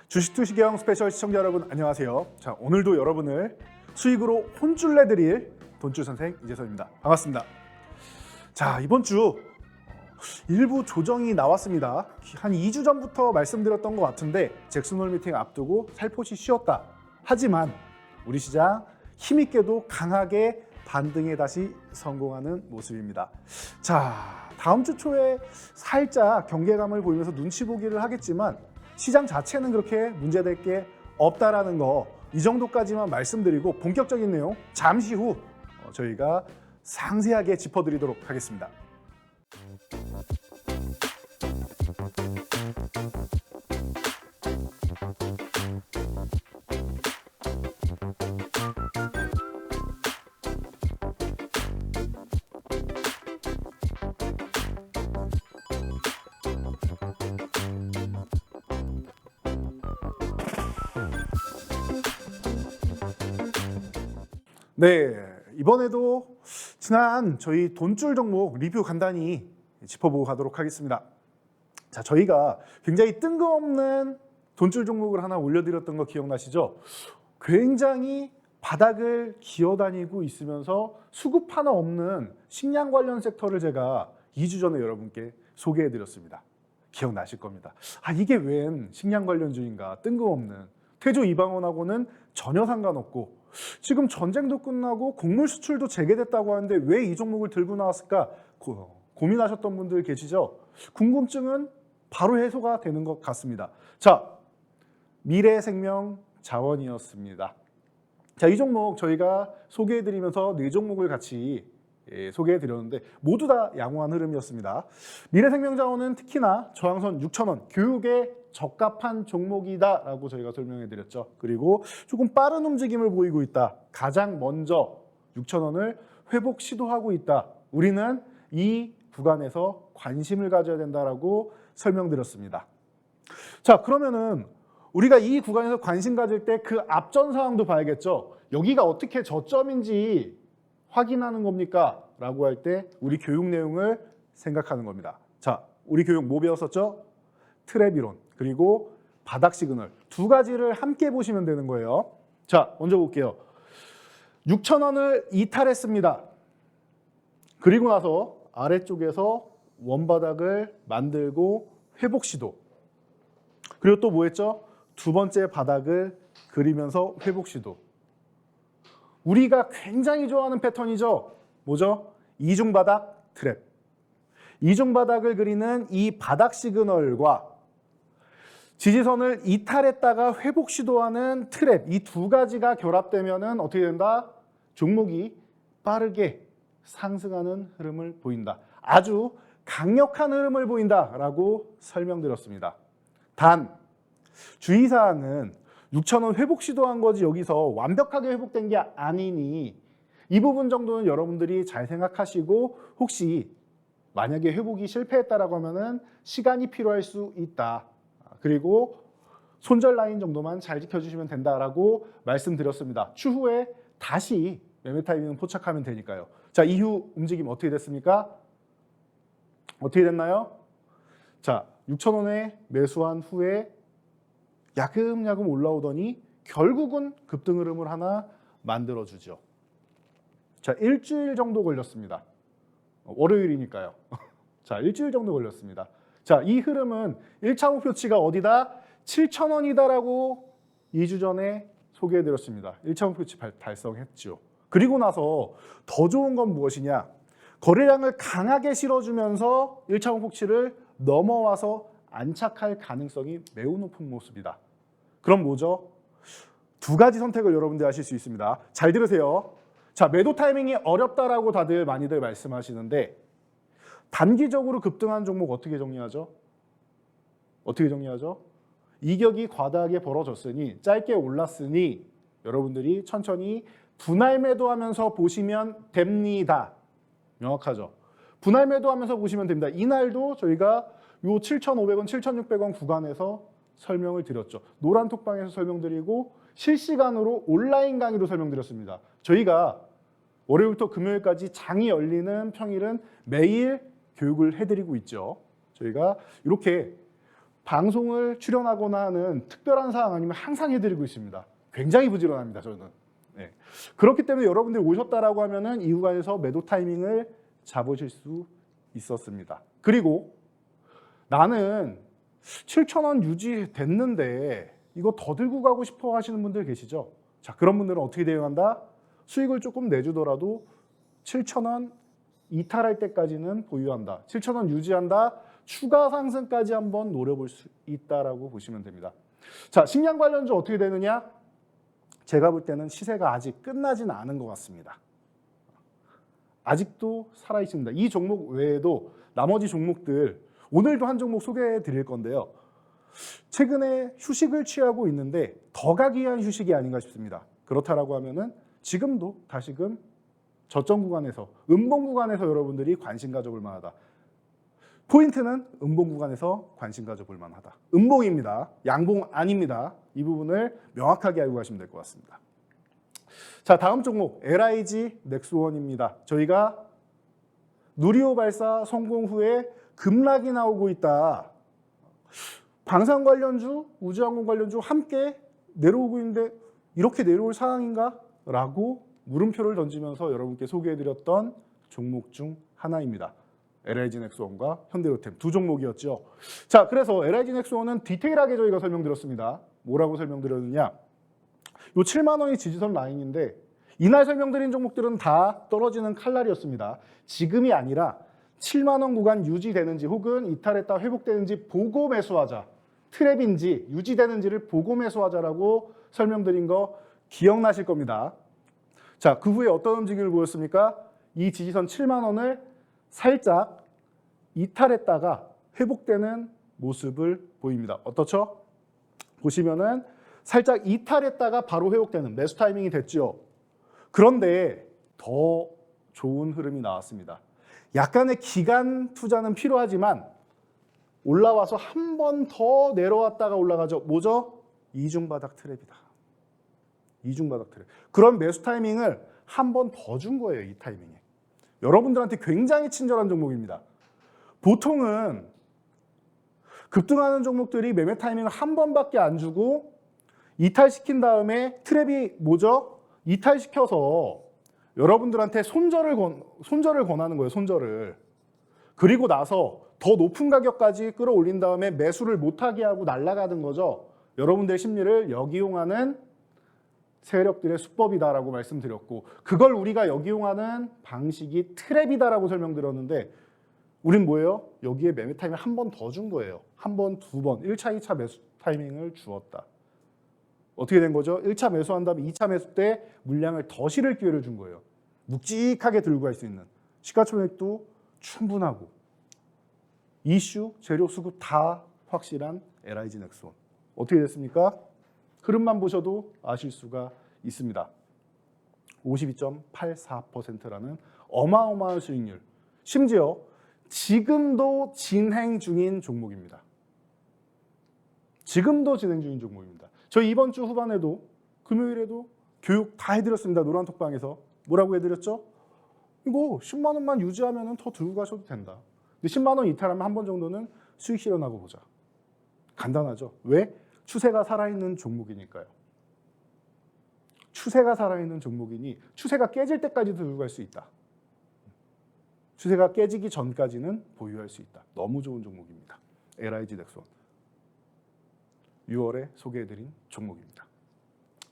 주식투시경 스페셜 시청자 여러분 안녕하세요. 자, 오늘도 여러분을 수익으로 혼쭐 내드릴 돈줄 선생 이재선입니다. 반갑습니다. 자, 이번 주 일부 조정이 나왔습니다. 한 2주 전부터 말씀드렸던 것 같은데 잭슨홀 미팅 앞두고 살포시 쉬었다. 하지만 우리 시장 힘있게도 강하게 반등에 다시 성공하는 모습입니다. 자, 다음 주 초에 살짝 경계감을 보이면서 눈치 보기를 하겠지만 시장 자체는 그렇게 문제될 게 없다라는 거, 이 정도까지만 말씀드리고 본격적인 내용 잠시 후 저희가 상세하게 짚어드리도록 하겠습니다. 네, 이번에도 지난 저희 돈줄 종목 리뷰 간단히 짚어보고 가도록 하겠습니다. 자, 저희가 굉장히 뜬금없는 돈줄 종목을 하나 올려드렸던 거 기억나시죠? 굉장히 바닥을 기어다니고 있으면서 수급 하나 없는 식량 관련 섹터를 제가 2주 전에 여러분께 소개해드렸습니다. 기억나실 겁니다. 아, 이게 웬 식량 관련주인가, 뜬금없는. 태조 이방원하고는 전혀 상관없고 지금 전쟁도 끝나고 곡물 수출도 재개됐다고 하는데 왜 이 종목을 들고 나왔을까 고민하셨던 분들 계시죠? 궁금증은 바로 해소가 되는 것 같습니다. 자, 미래생명자원이었습니다. 자, 이 종목 저희가 소개해드리면서 4종목을 같이 소개해드렸는데 모두 다 양호한 흐름이었습니다. 미래생명자원은 특히나 저항선 6,000원, 교육에 적합한 종목이다라고 저희가 설명해드렸죠. 그리고 조금 빠른 움직임을 보이고 있다. 가장 먼저 6,000원을 회복 시도하고 있다. 우리는 이 구간에서 관심을 가져야 된다라고 설명드렸습니다. 자, 그러면은 우리가 이 구간에서 관심 가질 때 그 앞전 상황도 봐야겠죠. 여기가 어떻게 저점인지 확인하는 겁니까? 라고 할 때 우리 교육 내용을 생각하는 겁니다. 자, 우리 교육 뭐 배웠었죠? 트랩 이론, 그리고 바닥 시그널 두 가지를 함께 보시면 되는 거예요. 자, 먼저 볼게요. 6,000원을 이탈했습니다. 그리고 나서 아래쪽에서 원바닥을 만들고 회복 시도. 그리고 또 뭐 했죠? 두 번째 바닥을 그리면서 회복 시도. 우리가 굉장히 좋아하는 패턴이죠. 뭐죠? 이중바닥 트랩. 이중바닥을 그리는 이 바닥 시그널과 지지선을 이탈했다가 회복 시도하는 트랩, 이 두 가지가 결합되면은 어떻게 된다? 종목이 빠르게 상승하는 흐름을 보인다. 아주 강력한 흐름을 보인다라고 설명드렸습니다. 단 주의사항은 6,000원 회복 시도한 거지 여기서 완벽하게 회복된 게 아니니 이 부분 정도는 여러분들이 잘 생각하시고 혹시 만약에 회복이 실패했다라고 하면은 시간이 필요할 수 있다. 그리고 손절 라인 정도만 잘 지켜주시면 된다라고 말씀드렸습니다. 추후에 다시 매매 타이밍은 포착하면 되니까요. 자, 이후 움직임 어떻게 됐습니까? 어떻게 됐나요? 자, 6,000원에 매수한 후에 야금야금 올라오더니 결국은 급등 흐름을 하나 만들어주죠. 자, 일주일 정도 걸렸습니다. 월요일이니까요. 자, 일주일 정도 걸렸습니다. 자, 이 흐름은 1차 목표치가 어디다? 7,000원이다라고 2주 전에 소개해드렸습니다. 1차 목표치 달성했죠. 그리고 나서 더 좋은 건 무엇이냐? 거래량을 강하게 실어주면서 1차 목표치를 넘어와서 안착할 가능성이 매우 높은 모습이다. 그럼 뭐죠? 두 가지 선택을 여러분들 하실 수 있습니다. 잘 들으세요. 자, 매도 타이밍이 어렵다라고 다들 많이들 말씀하시는데 단기적으로 급등한 종목 어떻게 정리하죠? 어떻게 정리하죠? 이격이 과다하게 벌어졌으니 짧게 올랐으니 여러분들이 천천히 분할 매도하면서 보시면 됩니다. 명확하죠? 분할 매도하면서 보시면 됩니다. 이날도 저희가 요 7,500원, 7,600원 구간에서 설명을 드렸죠. 노란 톡방에서 설명드리고 실시간으로 온라인 강의로 설명드렸습니다. 저희가 월요일부터 금요일까지 장이 열리는 평일은 매일 교육을 해드리고 있죠. 저희가 이렇게 방송을 출연하거나 하는 특별한 사항 아니면 항상 해드리고 있습니다. 굉장히 부지런합니다, 저는. 네. 그렇기 때문에 여러분들이 오셨다라고 하면은 이 구간에서 매도 타이밍을 잡으실 수 있었습니다. 그리고 나는 7,000원 유지됐는데 이거 더 들고 가고 싶어 하시는 분들 계시죠? 자, 그런 분들은 어떻게 대응한다? 수익을 조금 내주더라도 7,000원 이탈할 때까지는 보유한다. 7,000원 유지한다. 추가 상승까지 한번 노려볼 수 있다라고 보시면 됩니다. 자, 식량 관련주 어떻게 되느냐? 제가 볼 때는 시세가 아직 끝나진 않은 것 같습니다. 아직도 살아 있습니다. 이 종목 외에도 나머지 종목들 오늘도 한 종목 소개해 드릴 건데요. 최근에 휴식을 취하고 있는데 더 가기 위한 휴식이 아닌가 싶습니다. 그렇다라고 하면은 지금도 다시금 저점 구간에서 음봉 구간에서 여러분들이 관심 가져볼 만하다. 포인트는 음봉 구간에서 관심 가져볼 만하다. 음봉입니다. 양봉 아닙니다. 이 부분을 명확하게 알고 가시면 될 것 같습니다. 자, 다음 종목 LIG 넥스원입니다. 저희가 누리호 발사 성공 후에 급락이 나오고 있다. 방산 관련주, 우주항공 관련주 함께 내려오고 있는데 이렇게 내려올 상황인가? 라고 물음표를 던지면서 여러분께 소개해드렸던 종목 중 하나입니다. LIG 넥스원과 현대로템 두 종목이었죠. 자, 그래서 LIG 넥스원은 디테일하게 저희가 설명드렸습니다. 뭐라고 설명드렸느냐? 요 7만 원이 지지선 라인인데 이날 설명드린 종목들은 다 떨어지는 칼날이었습니다. 지금이 아니라 7만 원 구간 유지되는지 혹은 이탈했다 회복되는지 보고 매수하자. 트랩인지 유지되는지를 보고 매수하자라고 설명드린 거 기억나실 겁니다. 자, 그 후에 어떤 움직임을 보였습니까? 이 지지선 7만 원을 살짝 이탈했다가 회복되는 모습을 보입니다. 어떻죠? 보시면은 살짝 이탈했다가 바로 회복되는 매수 타이밍이 됐죠. 그런데 더 좋은 흐름이 나왔습니다. 약간의 기간 투자는 필요하지만 올라와서 한 번 더 내려왔다가 올라가죠. 뭐죠? 이중바닥 트랩이다. 이중바닥 트랩. 그런 매수 타이밍을 한 번 더 준 거예요. 이 타이밍에. 여러분들한테 굉장히 친절한 종목입니다. 보통은 급등하는 종목들이 매매 타이밍을 한 번밖에 안 주고 이탈시킨 다음에 트랩이 뭐죠? 이탈시켜서 여러분들한테 손절을 권하는 거예요. 손절을. 그리고 나서 더 높은 가격까지 끌어올린 다음에 매수를 못하게 하고 날아가는 거죠. 여러분들의 심리를 역이용하는 세력들의 수법이다라고 말씀드렸고 그걸 우리가 역이용하는 방식이 트랩이다라고 설명드렸는데 우린 뭐예요? 여기에 매매 타이밍 한 번 더 준 거예요. 한 번, 두 번, 1차, 2차 매수 타이밍을 주었다. 어떻게 된 거죠? 1차 매수한 다음에 2차 매수 때 물량을 더 실을 기회를 준 거예요. 묵직하게 들고 갈 수 있는 시가총액도 충분하고 이슈, 재료 수급 다 확실한 LIG 넥스원. 어떻게 됐습니까? 흐름만 보셔도 아실 수가 있습니다. 52.84%라는 어마어마한 수익률. 심지어 지금도 진행 중인 종목입니다. 지금도 진행 중인 종목입니다. 저희 이번 주 후반에도 금요일에도 교육 다 해드렸습니다. 노란톡방에서. 뭐라고 해드렸죠? 이거 10만 원만 유지하면 더 들고 가셔도 된다. 근데 10만 원 이탈하면 한 번 정도는 수익 실현하고 보자. 간단하죠. 왜? 추세가 살아있는 종목이니까요. 추세가 살아있는 종목이니 추세가 깨질 때까지 들고 갈 수 있다. 추세가 깨지기 전까지는 보유할 수 있다. 너무 좋은 종목입니다. LIG 넥스원. 6월에 소개해드린 종목입니다.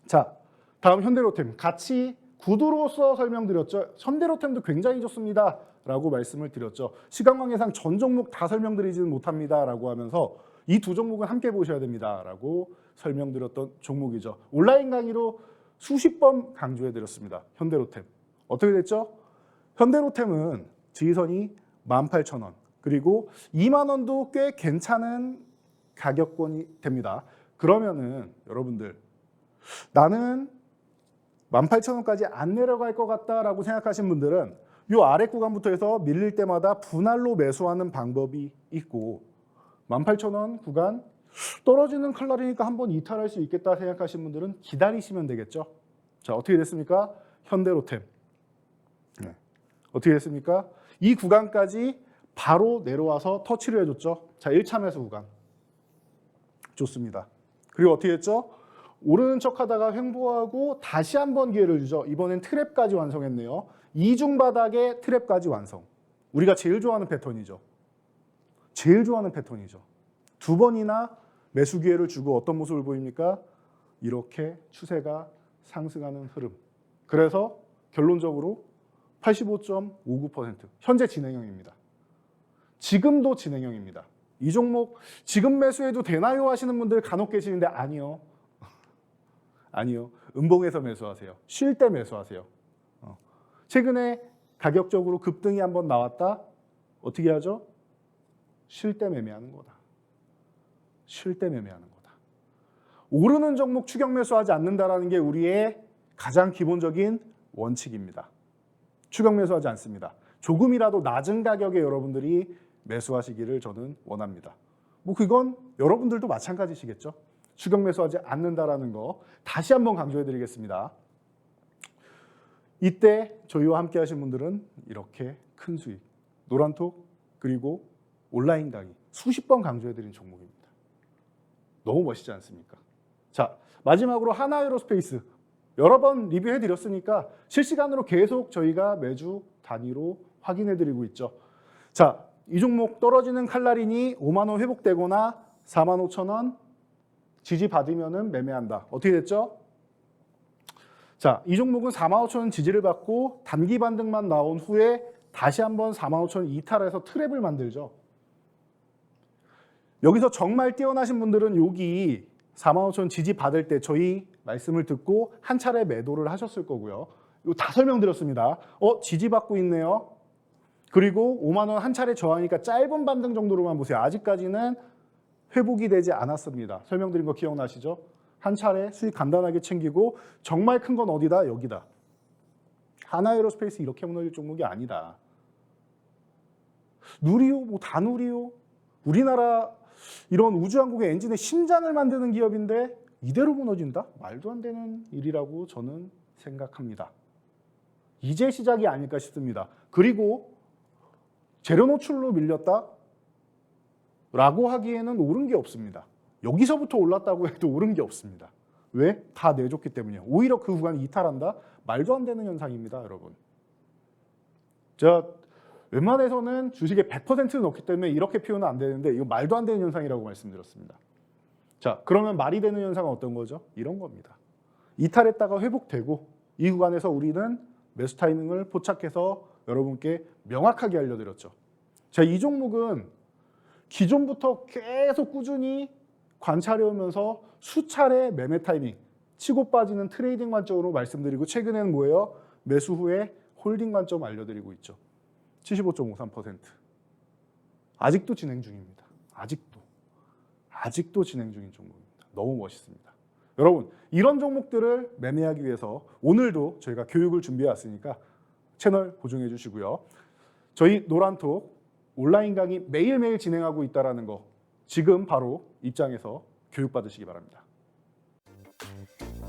자, 다음 현대로템. 같이 구두로서 설명드렸죠. 현대로템도 굉장히 좋습니다. 라고 말씀을 드렸죠. 시간관계상 전 종목 다 설명드리지는 못합니다. 라고 하면서 이 두 종목은 함께 보셔야 됩니다. 라고 설명드렸던 종목이죠. 온라인 강의로 수십 번 강조해드렸습니다. 현대로템. 어떻게 됐죠? 현대로템은 지지선이 18,000원 그리고 2만 원도 꽤 괜찮은 가격권이 됩니다. 그러면은 여러분들 나는 18,000원까지 안 내려갈 것 같다라고 생각하신 분들은 이 아래 구간부터 해서 밀릴 때마다 분할로 매수하는 방법이 있고 18,000원 구간 떨어지는 칼날이니까 한번 이탈할 수 있겠다 생각하신 분들은 기다리시면 되겠죠. 자, 어떻게 됐습니까? 현대로템. 네. 어떻게 됐습니까? 이 구간까지 바로 내려와서 터치를 해줬죠. 자, 1차 매수 구간. 좋습니다. 그리고 어떻게 했죠? 오르는 척하다가 횡보하고 다시 한번 기회를 주죠. 이번엔 트랩까지 완성했네요. 이중 바닥에 트랩까지 완성. 우리가 제일 좋아하는 패턴이죠. 제일 좋아하는 패턴이죠. 두 번이나 매수 기회를 주고 어떤 모습을 보입니까? 이렇게 추세가 상승하는 흐름. 그래서 결론적으로 85.59% 현재 진행형입니다. 지금도 진행형입니다. 이 종목 지금 매수해도 되나요 하시는 분들 간혹 계시는데 아니요. 아니요. 음봉에서 매수하세요. 쉴 때 매수하세요. 최근에 가격적으로 급등이 한번 나왔다. 어떻게 하죠? 쉴 때 매매하는 거다. 쉴 때 매매하는 거다. 오르는 종목 추격 매수하지 않는다라는 게 우리의 가장 기본적인 원칙입니다. 추격 매수하지 않습니다. 조금이라도 낮은 가격에 여러분들이 매수하시기를 저는 원합니다. 뭐 그건 여러분들도 마찬가지시겠죠. 추격 매수하지 않는다라는 거 다시 한번 강조해 드리겠습니다. 이때 저희와 함께 하신 분들은 이렇게 큰 수익, 노란톡 그리고 온라인 강의 수십 번 강조해 드린 종목입니다. 너무 멋있지 않습니까? 자, 마지막으로 하나에어로스페이스 여러 번 리뷰해 드렸으니까 실시간으로 계속 저희가 매주 단위로 확인해 드리고 있죠. 자, 이 종목 떨어지는 칼날이니 5만 원 회복되거나 4만 5천 원 지지 받으면은 매매한다. 어떻게 됐죠? 자, 이 종목은 4만 5천 원 지지를 받고 단기 반등만 나온 후에 다시 한번 4만 5천 원 이탈해서 트랩을 만들죠. 여기서 정말 뛰어나신 분들은 여기 4만 5천 원 지지 받을 때 저희 말씀을 듣고 한 차례 매도를 하셨을 거고요. 이거 다 설명드렸습니다. 지지 받고 있네요. 그리고 5만 원 한 차례 저항이니까 짧은 반등 정도로만 보세요. 아직까지는 회복이 되지 않았습니다. 설명드린 거 기억나시죠? 한 차례 수익 간단하게 챙기고 정말 큰 건 어디다? 여기다. 하나에어로스페이스 이렇게 무너질 종목이 아니다. 누리호? 뭐 다 누리호? 우리나라 이런 우주항공의 엔진의 심장을 만드는 기업인데 이대로 무너진다? 말도 안 되는 일이라고 저는 생각합니다. 이제 시작이 아닐까 싶습니다. 그리고 재료 노출로 밀렸다? 라고 하기에는 옳은 게 없습니다. 여기서부터 올랐다고 해도 옳은 게 없습니다. 왜? 다 내줬기 때문이에요. 오히려 그 구간이 이탈한다? 말도 안 되는 현상입니다, 여러분. 제가 웬만해서는 주식에 100% 넣기 때문에 이렇게 표현은 안 되는데 이거 말도 안 되는 현상이라고 말씀드렸습니다. 자, 그러면 말이 되는 현상은 어떤 거죠? 이런 겁니다. 이탈했다가 회복되고 이 구간에서 우리는 매수 타이밍을 포착해서 여러분께 명확하게 알려드렸죠. 자, 이 종목은 기존부터 계속 꾸준히 관찰해오면서 수차례 매매 타이밍, 치고 빠지는 트레이딩 관점으로 말씀드리고 최근에는 뭐예요? 매수 후에 홀딩 관점 알려드리고 있죠. 75.53%. 아직도 진행 중입니다. 아직도 진행 중인 종목입니다. 너무 멋있습니다. 여러분, 이런 종목들을 매매하기 위해서 오늘도 저희가 교육을 준비해 왔으니까 채널 고정해 주시고요. 저희 노란톡 온라인 강의 매일매일 진행하고 있다는 거 지금 바로 입장해서 교육받으시기 바랍니다.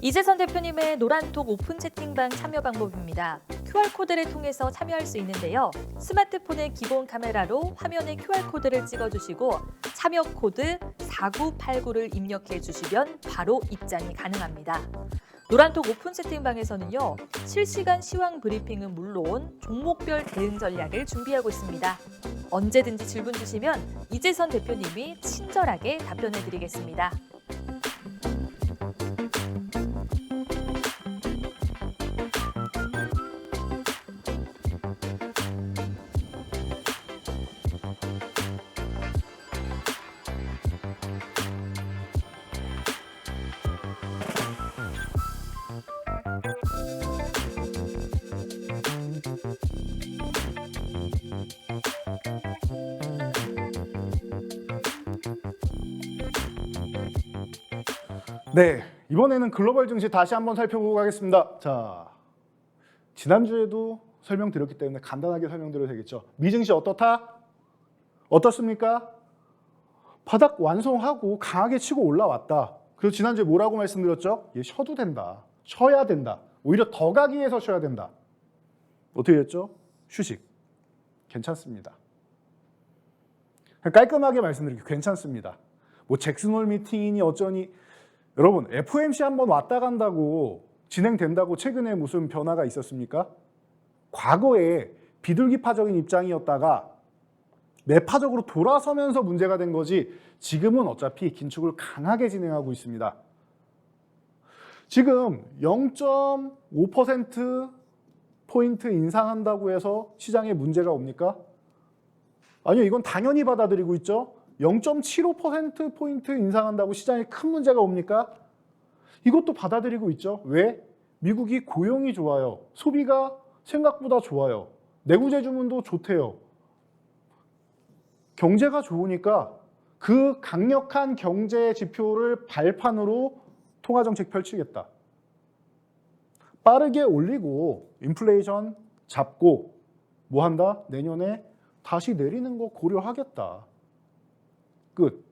이재선 대표님의 노란톡 오픈 채팅방 참여 방법입니다. QR코드를 통해서 참여할 수 있는데요. 스마트폰의 기본 카메라로 화면에 QR코드를 찍어주시고 참여 코드 4989를 입력해 주시면 바로 입장이 가능합니다. 노란톡 오픈 채팅방에서는요. 실시간 시황 브리핑은 물론 종목별 대응 전략을 준비하고 있습니다. 언제든지 질문 주시면 이재선 대표님이 친절하게 답변해 드리겠습니다. 네, 이번에는 글로벌 증시 다시 한번 살펴보고 가겠습니다. 자, 지난주에도 설명드렸기 때문에 간단하게 설명드려도 되겠죠. 미증시 어떻다? 어떻습니까? 바닥 완성하고 강하게 치고 올라왔다. 그래서 지난주에 뭐라고 말씀드렸죠? 얘 쉬어도 된다. 쉬어야 된다. 오히려 더 가기 위해서 쉬어야 된다. 어떻게 됐죠? 휴식. 괜찮습니다. 깔끔하게 말씀드릴게요. 괜찮습니다. 뭐 잭슨홀 미팅이니 어쩌니. 여러분 FOMC 한번 왔다 간다고 진행된다고 최근에 무슨 변화가 있었습니까? 과거에 비둘기파적인 입장이었다가 매파적으로 돌아서면서 문제가 된 거지 지금은 어차피 긴축을 강하게 진행하고 있습니다. 지금 0.5%포인트 인상한다고 해서 시장에 문제가 옵니까? 아니요, 이건 당연히 받아들이고 있죠. 0.75%포인트 인상한다고 시장에 큰 문제가 옵니까? 이것도 받아들이고 있죠. 왜? 미국이 고용이 좋아요. 소비가 생각보다 좋아요. 내구재 주문도 좋대요. 경제가 좋으니까 그 강력한 경제 지표를 발판으로 통화정책 펼치겠다. 빠르게 올리고 인플레이션 잡고 뭐 한다? 내년에 다시 내리는 거 고려하겠다. 끝.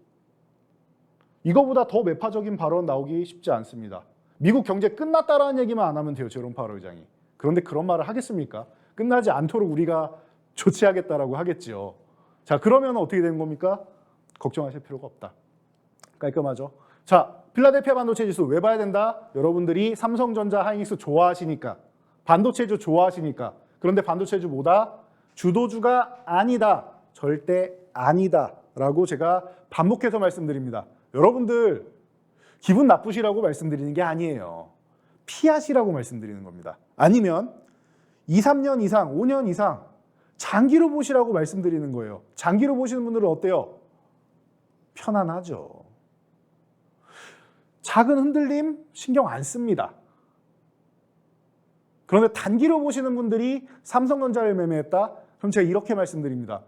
이거보다 더 매파적인 발언 나오기 쉽지 않습니다. 미국 경제 끝났다라는 얘기만 안 하면 돼요, 제롬 파월 의장이. 그런데 그런 말을 하겠습니까? 끝나지 않도록 우리가 조치하겠다라고 하겠지요. 자, 그러면 어떻게 되는 겁니까? 걱정하실 필요가 없다. 깔끔하죠? 자, 필라델피아 반도체 지수 왜 봐야 된다? 여러분들이 삼성전자, 하이닉스 좋아하시니까, 반도체주 좋아하시니까. 그런데 반도체주 뭐다? 주도주가 아니다. 절대 아니다. 라고 제가 반복해서 말씀드립니다. 여러분들 기분 나쁘시라고 말씀드리는 게 아니에요. 피하시라고 말씀드리는 겁니다. 아니면 2, 3년 이상, 5년 이상 장기로 보시라고 말씀드리는 거예요. 장기로 보시는 분들은 어때요? 편안하죠. 작은 흔들림 신경 안 씁니다. 그런데 단기로 보시는 분들이 삼성전자를 매매했다? 그럼 제가 이렇게 말씀드립니다.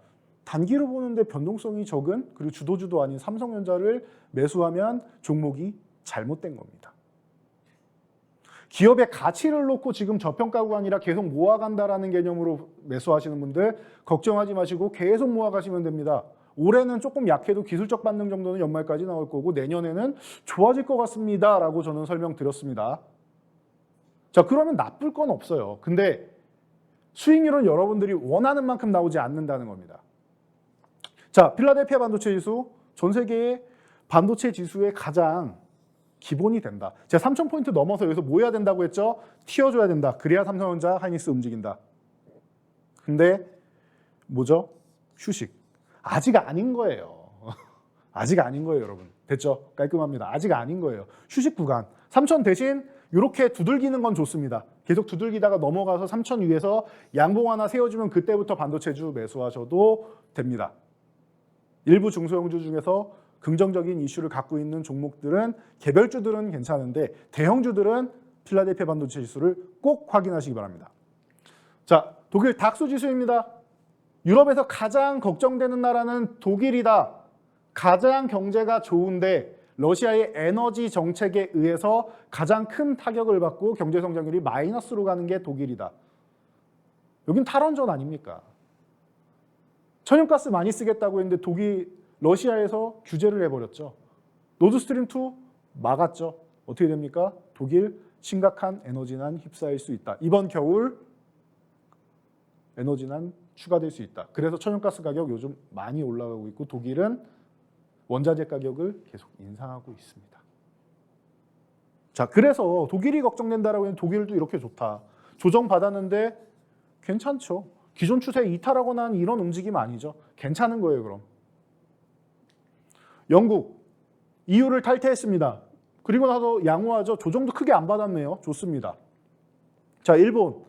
단기로 보는데 변동성이 적은 그리고 주도주도 아닌 삼성전자를 매수하면 종목이 잘못된 겁니다. 기업의 가치를 놓고 지금 저평가가 아니라 계속 모아간다라는 개념으로 매수하시는 분들 걱정하지 마시고 계속 모아가시면 됩니다. 올해는 조금 약해도 기술적 반등 정도는 연말까지 나올 거고 내년에는 좋아질 것 같습니다 라고 저는 설명드렸습니다. 자, 그러면 나쁠 건 없어요. 근데 수익률은 여러분들이 원하는 만큼 나오지 않는다는 겁니다. 자, 필라델피아 반도체 지수 전 세계의 반도체 지수의 가장 기본이 된다. 제가 3,000포인트 넘어서 여기서 뭐 해야 된다고 했죠? 튀어줘야 된다. 그래야 삼성전자, 하이닉스 움직인다. 근데 뭐죠? 휴식. 아직 아닌 거예요. 아직 아닌 거예요, 여러분. 됐죠? 깔끔합니다. 아직 아닌 거예요. 휴식 구간. 3,000 대신 이렇게 두들기는 건 좋습니다. 계속 두들기다가 넘어가서 3,000 위에서 양봉 하나 세워주면 그때부터 반도체주 매수하셔도 됩니다. 일부 중소형주 중에서 긍정적인 이슈를 갖고 있는 종목들은 개별주들은 괜찮은데 대형주들은 필라델피아 반도체 지수를 꼭 확인하시기 바랍니다. 자, 독일 닥스 지수입니다. 유럽에서 가장 걱정되는 나라는 독일이다. 가장 경제가 좋은데 러시아의 에너지 정책에 의해서 가장 큰 타격을 받고 경제 성장률이 마이너스로 가는 게 독일이다. 여긴 탈원전 아닙니까? 천연가스 많이 쓰겠다고 했는데 러시아에서 규제를 해버렸죠. 노드스트림 2 막았죠. 어떻게 됩니까? 독일 심각한 에너지난 휩싸일 수 있다. 이번 겨울 에너지난 추가될 수 있다. 그래서 천연가스 가격 요즘 많이 올라가고 있고 독일은 원자재 가격을 계속 인상하고 있습니다. 자, 그래서 독일이 걱정된다라고 했는데 독일도 이렇게 좋다. 조정받았는데 괜찮죠. 기존 추세 이탈하거나 하는 이런 움직임 아니죠. 괜찮은 거예요, 그럼. 영국, EU를 탈퇴했습니다. 그리고 나서 양호하죠. 조정도 크게 안 받았네요. 좋습니다. 자, 일본.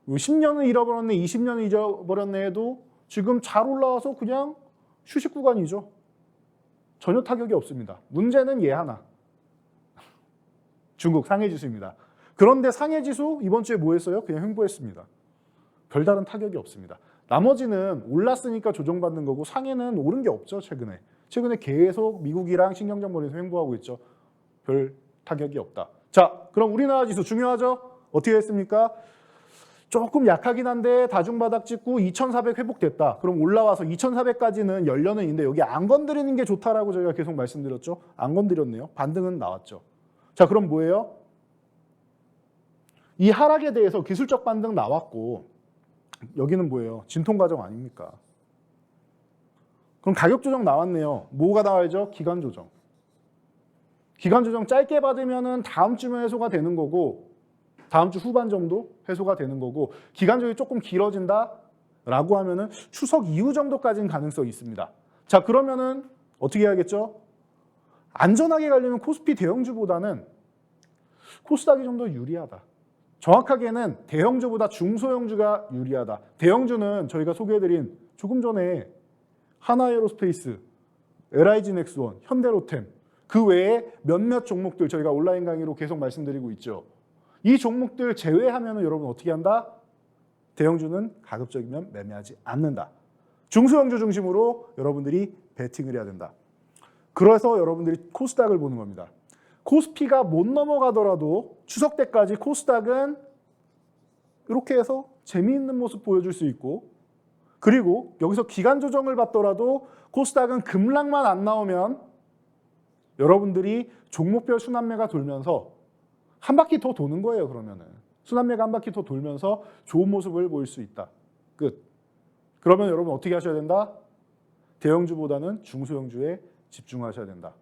10년을 잃어버렸네, 20년을 잃어버렸네 해도 지금 잘 올라와서 그냥 휴식 구간이죠. 전혀 타격이 없습니다. 문제는 얘 하나. 중국 상해지수입니다. 그런데 상해지수 이번 주에 뭐 했어요? 그냥 횡보했습니다. 별다른 타격이 없습니다. 나머지는 올랐으니까 조정받는 거고 상해는 오른 게 없죠, 최근에. 최근에 계속 미국이랑 신경전 벌이면서 횡보하고 있죠. 별 타격이 없다. 자, 그럼 우리나라 지수 중요하죠? 어떻게 했습니까? 조금 약하긴 한데 다중바닥 찍고 2,400 회복됐다. 그럼 올라와서 2,400까지는 열려는 있는데 여기 안 건드리는 게 좋다라고 저희가 계속 말씀드렸죠. 안 건드렸네요. 반등은 나왔죠. 자, 그럼 뭐예요? 이 하락에 대해서 기술적 반등 나왔고 여기는 뭐예요? 진통 과정 아닙니까? 그럼 가격 조정 나왔네요. 뭐가 나와야죠? 기간 조정. 기간 조정 짧게 받으면은 다음 주면 해소가 되는 거고, 다음 주 후반 정도 해소가 되는 거고, 기간 조정이 조금 길어진다라고 하면은 추석 이후 정도까지는 가능성이 있습니다. 자, 그러면은 어떻게 해야겠죠? 안전하게 가려면 코스피 대형주보다는 코스닥이 좀 더 유리하다. 정확하게는 대형주보다 중소형주가 유리하다. 대형주는 저희가 소개해드린 조금 전에 하나에어로스페이스, LIG넥스원, 현대로템, 그 외에 몇몇 종목들 저희가 온라인 강의로 계속 말씀드리고 있죠. 이 종목들 제외하면 여러분 어떻게 한다? 대형주는 가급적이면 매매하지 않는다. 중소형주 중심으로 여러분들이 베팅을 해야 된다. 그래서 여러분들이 코스닥을 보는 겁니다. 코스피가 못 넘어가더라도 추석 때까지 코스닥은 이렇게 해서 재미있는 모습 보여줄 수 있고, 그리고 여기서 기간 조정을 받더라도 코스닥은 급락만 안 나오면 여러분들이 종목별 순환매가 돌면서 한 바퀴 더 도는 거예요. 그러면은 순환매가 한 바퀴 더 돌면서 좋은 모습을 보일 수 있다. 끝. 그러면 여러분 어떻게 하셔야 된다? 대형주보다는 중소형주에 집중하셔야 된다.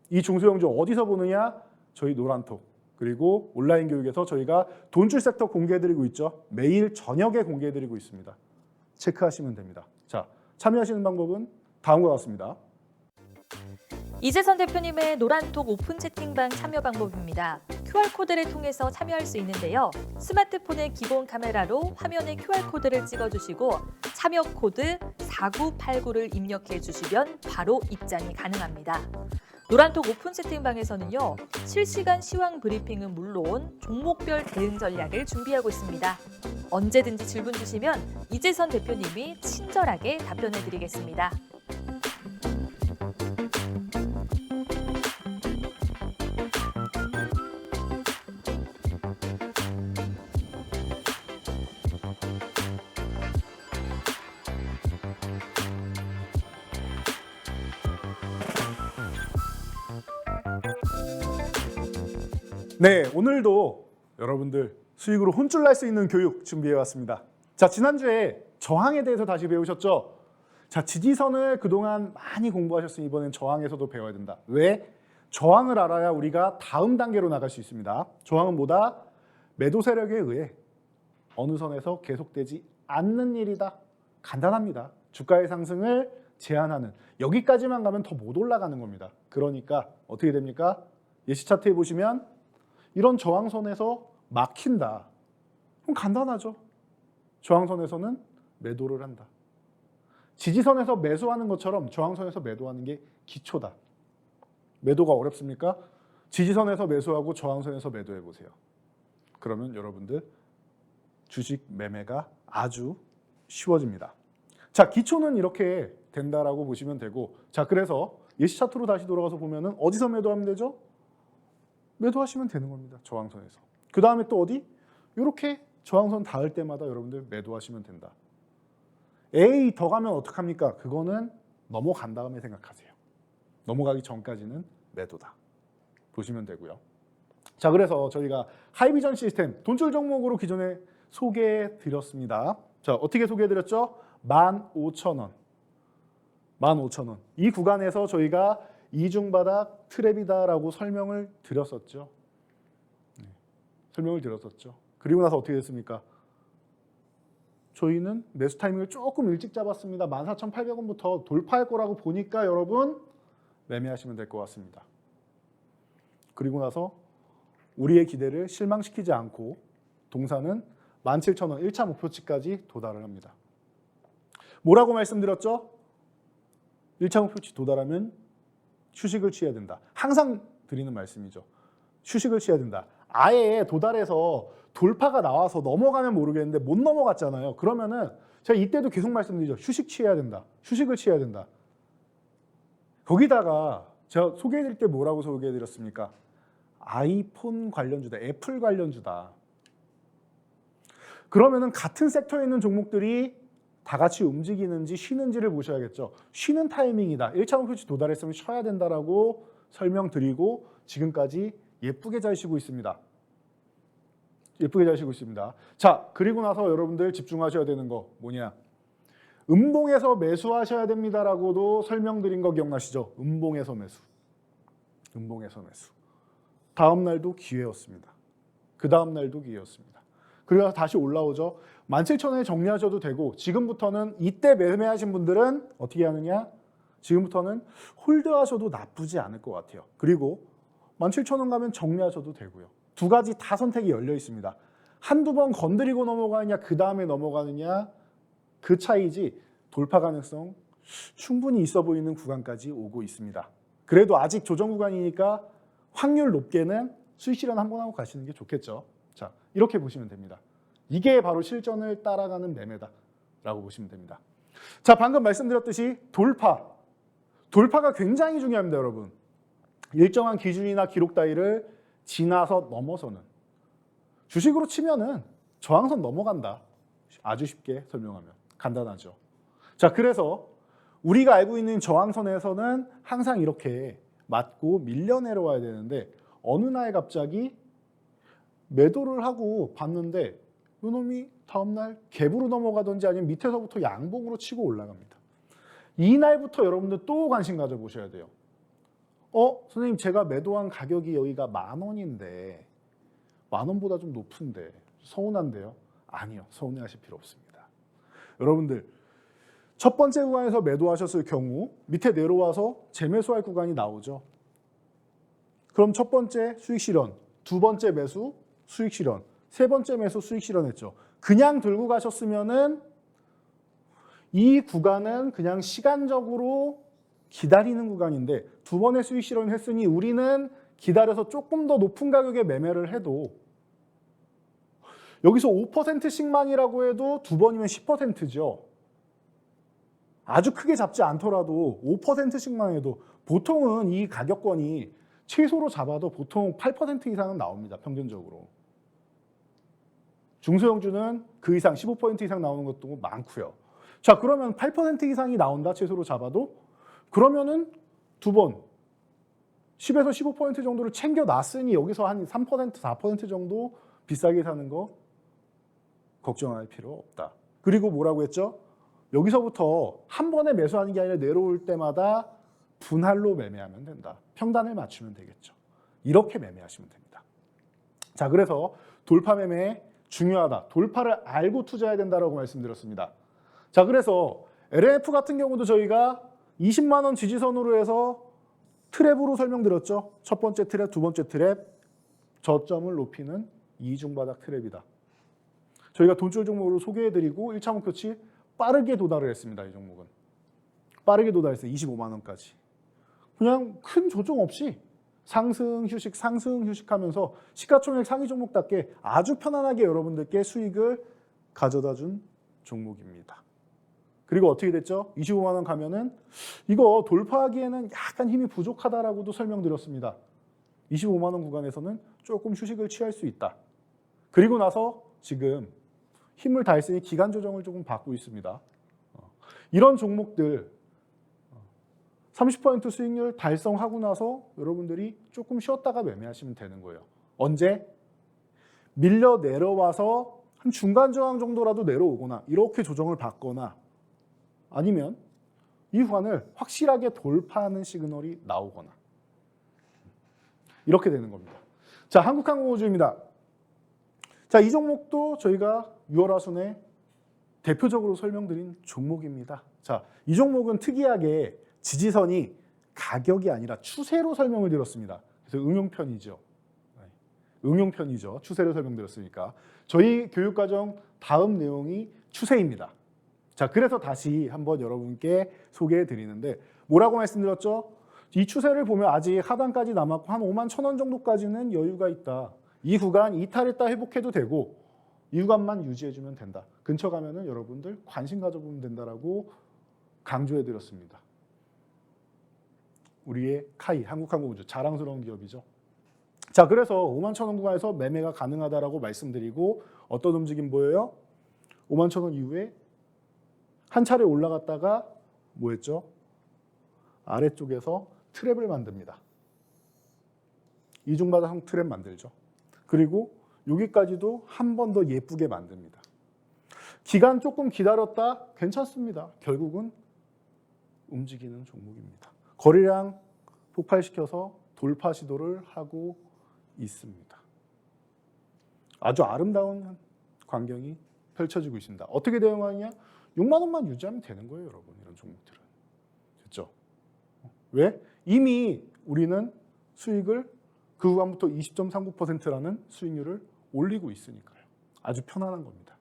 이 중소형주 어디서 보느냐? 저희 노란톡 그리고 온라인 교육에서 저희가 돈줄 섹터 공개해드리고 있죠. 매일 저녁에 공개해드리고 있습니다. 체크하시면 됩니다. 자, 참여하시는 방법은 다음과 같습니다. 이재선 대표님의 노란톡 오픈 채팅방 참여 방법입니다. QR코드를 통해서 참여할 수 있는데요. 스마트폰의 기본 카메라로 화면에 QR코드를 찍어주시고 참여 코드 4989를 입력해 주시면 바로 입장이 가능합니다. 노란톡 오픈 채팅방에서는요. 실시간 시황 브리핑은 물론 종목별 대응 전략을 준비하고 있습니다. 언제든지 질문 주시면 이재선 대표님이 친절하게 답변해 드리겠습니다. 네, 오늘도 여러분들 수익으로 혼쭐 날 수 있는 교육 준비해 왔습니다. 자, 지난주에 저항에 대해서 다시 배우셨죠? 자, 지지선을 그동안 많이 공부하셨으니 이번엔 저항에서도 배워야 된다. 왜? 저항을 알아야 우리가 다음 단계로 나갈 수 있습니다. 저항은 뭐다? 매도 세력에 의해 어느 선에서 계속되지 않는 일이다. 간단합니다. 주가의 상승을 제한하는, 여기까지만 가면 더 못 올라가는 겁니다. 그러니까 어떻게 됩니까? 예시 차트에 보시면 이런 저항선에서 막힌다. 그럼 간단하죠. 저항선에서는 매도를 한다. 지지선에서 매수하는 것처럼 저항선에서 매도하는 게 기초다. 매도가 어렵습니까? 지지선에서 매수하고 저항선에서 매도해 보세요. 그러면 여러분들 주식 매매가 아주 쉬워집니다. 자, 기초는 이렇게 된다라고 보시면 되고, 자, 그래서 예시 차트로 다시 돌아가서 보면은 어디서 매도하면 되죠? 매도하시면 되는 겁니다. 저항선에서. 그 다음에 또 어디? 이렇게 저항선 닿을 때마다 여러분들 매도하시면 된다. 에이, 더 가면 어떡합니까? 그거는 넘어간 다음에 생각하세요. 넘어가기 전까지는 매도다. 보시면 되고요. 자, 그래서 저희가 하이비전 시스템 돈줄 종목으로 기존에 소개해 드렸습니다. 자, 어떻게 소개해 드렸죠? 15,000원. 15,000원. 이 구간에서 저희가 이중바닥 트랩이다라고 설명을 드렸었죠. 네, 설명을 드렸었죠. 그리고 나서 어떻게 됐습니까? 저희는 매수 타이밍을 조금 일찍 잡았습니다. 14,800원부터 돌파할 거라고 보니까 여러분 매매하시면 될 것 같습니다. 그리고 나서 우리의 기대를 실망시키지 않고 동사는 17,000원 1차 목표치까지 도달을 합니다. 뭐라고 말씀드렸죠? 1차 목표치 도달하면 휴식을 취해야 된다. 항상 드리는 말씀이죠. 휴식을 취해야 된다. 아예 도달해서 돌파가 나와서 넘어가면 모르겠는데 못 넘어갔잖아요. 그러면은 제가 이때도 계속 말씀드리죠. 휴식 취해야 된다. 휴식을 취해야 된다. 거기다가 제가 소개해드릴 때 뭐라고 소개해드렸습니까? 아이폰 관련주다. 애플 관련주다. 그러면은 같은 섹터에 있는 종목들이 다 같이 움직이는지 쉬는지를 보셔야겠죠. 쉬는 타이밍이다. 1차 목표치 도달했으면 쉬어야 된다라고 설명드리고 지금까지 예쁘게 잘 쉬고 있습니다. 예쁘게 잘 쉬고 있습니다. 자, 그리고 나서 여러분들 집중하셔야 되는 거 뭐냐? 음봉에서 매수하셔야 됩니다라고도 설명드린 거 기억나시죠? 음봉에서 매수. 음봉에서 매수. 다음 날도 기회였습니다. 그 다음 날도 기회였습니다. 그래서 다시 올라오죠. 17,000원에 정리하셔도 되고 지금부터는 이때 매매하신 분들은 어떻게 하느냐? 지금부터는 홀드하셔도 나쁘지 않을 것 같아요. 그리고 17,000원 가면 정리하셔도 되고요. 두 가지 다 선택이 열려 있습니다. 한두 번 건드리고 넘어가느냐 그 다음에 넘어가느냐 그 차이지 돌파 가능성 충분히 있어 보이는 구간까지 오고 있습니다. 그래도 아직 조정 구간이니까 확률 높게는 수익 실현 한번 하고 가시는 게 좋겠죠. 자, 이렇게 보시면 됩니다. 이게 바로 실전을 따라가는 매매다라고 보시면 됩니다. 자, 방금 말씀드렸듯이 돌파가 굉장히 중요합니다, 여러분. 일정한 기준이나 기록 따위를 지나서 넘어서는 주식으로 치면은 저항선 넘어간다. 아주 쉽게 설명하면 간단하죠. 자, 그래서 우리가 알고 있는 저항선에서는 항상 이렇게 맞고 밀려 내려와야 되는데 어느 날 갑자기 매도를 하고 봤는데 이놈이 다음날 갭으로 넘어가든지 아니면 밑에서부터 양봉으로 치고 올라갑니다. 이날부터 여러분들 또 관심 가져보셔야 돼요. 선생님 제가 매도한 가격이 여기가 10,000원인데 10,000원보다 좀 높은데 서운한데요? 아니요. 서운해하실 필요 없습니다. 여러분들 첫 번째 구간에서 매도하셨을 경우 밑에 내려와서 재매수할 구간이 나오죠. 그럼 첫 번째 수익 실현, 두 번째 매수 수익 실현, 세 번째 매수 수익 실현했죠. 그냥 들고 가셨으면은 이 구간은 그냥 시간적으로 기다리는 구간인데 두 번의 수익 실현을 했으니 우리는 기다려서 조금 더 높은 가격에 매매를 해도 여기서 5%씩만이라고 해도 두 번이면 10%죠. 아주 크게 잡지 않더라도 5%씩만 해도 보통은 이 가격권이 최소로 잡아도 보통 8% 이상은 나옵니다. 평균적으로. 중소형주는 그 이상 15% 이상 나오는 것도 많고요. 자, 그러면 8% 이상이 나온다. 최소로 잡아도. 그러면은 두 번 10에서 15% 정도를 챙겨 놨으니 여기서 한 3%, 4% 정도 비싸게 사는 거 걱정할 필요 없다. 그리고 뭐라고 했죠? 여기서부터 한 번에 매수하는 게 아니라 내려올 때마다 분할로 매매하면 된다. 평단을 맞추면 되겠죠. 이렇게 매매하시면 됩니다. 자, 그래서 돌파 매매 중요하다. 돌파를 알고 투자해야 된다라고 말씀드렸습니다. 자, 그래서 LNF 같은 경우도 저희가 20만 원 지지선으로 해서 트랩으로 설명드렸죠. 첫 번째 트랩, 두 번째 트랩, 저점을 높이는 이중바닥 트랩이다. 저희가 돈줄 종목으로 소개해드리고 1차 목표치 빠르게 도달을 했습니다. 이 종목은. 빠르게 도달했어요. 25만 원까지. 그냥 큰 조정 없이 상승 휴식 상승 휴식하면서 시가총액 상위 종목답게 아주 편안하게 여러분들께 수익을 가져다 준 종목입니다. 그리고 어떻게 됐죠? 25만 원 가면은 이거 돌파하기에는 약간 힘이 부족하다라고도 설명드렸습니다. 25만 원 구간에서는 조금 휴식을 취할 수 있다. 그리고 나서 지금 힘을 다했으니 기간 조정을 조금 받고 있습니다. 이런 종목들 30% 수익률 달성하고 나서 여러분들이 조금 쉬었다가 매매하시면 되는 거예요. 언제? 밀려 내려와서 한 중간 저항 정도라도 내려오거나 이렇게 조정을 받거나 아니면 이 구간을 확실하게 돌파하는 시그널이 나오거나 이렇게 되는 겁니다. 자, 한국항공우주입니다. 자, 이 종목도 저희가 6월 하순에 대표적으로 설명드린 종목입니다. 자, 이 종목은 특이하게 지지선이 가격이 아니라 추세로 설명을 드렸습니다. 그래서 응용편이죠. 응용편이죠. 추세로 설명드렸으니까. 저희 교육과정 다음 내용이 추세입니다. 자, 그래서 다시 한번 여러분께 소개해 드리는데 뭐라고 말씀드렸죠? 이 추세를 보면 아직 하단까지 남았고 한 51,000원 정도까지는 여유가 있다. 이 구간 이탈했다 회복해도 되고 이 구간만 유지해주면 된다. 근처 가면은 여러분들 관심 가져보면 된다라고 강조해 드렸습니다. 우리의 카이, 한국항공우주 자랑스러운 기업이죠. 자, 그래서 51,000원 구간에서 매매가 가능하다라고 말씀드리고 어떤 움직임 보여요? 51,000원 이후에 한 차례 올라갔다가 뭐 했죠? 아래쪽에서 트랩을 만듭니다. 이중바닥 트랩 만들죠. 그리고 여기까지도 한 번 더 예쁘게 만듭니다. 기간 조금 기다렸다 괜찮습니다. 결국은 움직이는 종목입니다. 거래량 폭발시켜서 돌파 시도를 하고 있습니다. 아주 아름다운 광경이 펼쳐지고 있습니다. 어떻게 대응하느냐? 6만 원만 유지하면 되는 거예요, 여러분. 이런 종목들은. 됐죠? 왜? 이미 우리는 수익을 그 구간부터 20.39%라는 수익률을 올리고 있으니까요. 아주 편안한 겁니다.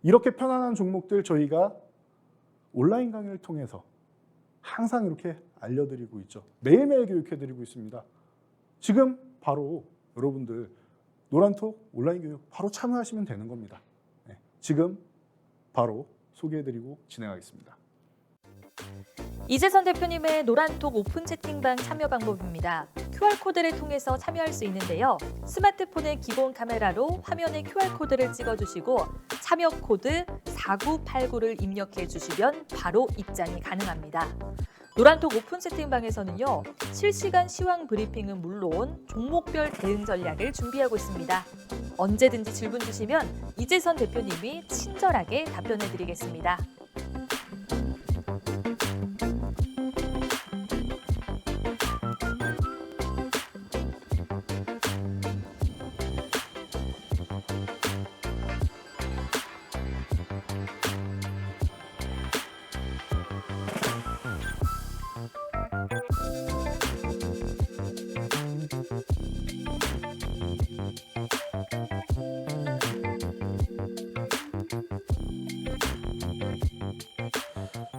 이렇게 편안한 종목들 저희가 온라인 강의를 통해서 항상 이렇게 알려드리고 있죠. 매일매일 교육해드리고 있습니다. 지금 바로 여러분들 노란톡 온라인 교육 바로 참여하시면 되는 겁니다. 네, 지금 바로 소개해드리고 진행하겠습니다. 이재선 대표님의 노란톡 오픈 채팅방 참여 방법입니다. QR코드를 통해서 참여할 수 있는데요. 스마트폰의 기본 카메라로 화면에 QR코드를 찍어주시고 참여 코드 4989를 입력해 주시면 바로 입장이 가능합니다. 노란톡 오픈 채팅방에서는요. 실시간 시황 브리핑은 물론 종목별 대응 전략을 준비하고 있습니다. 언제든지 질문 주시면 이재선 대표님이 친절하게 답변해 드리겠습니다.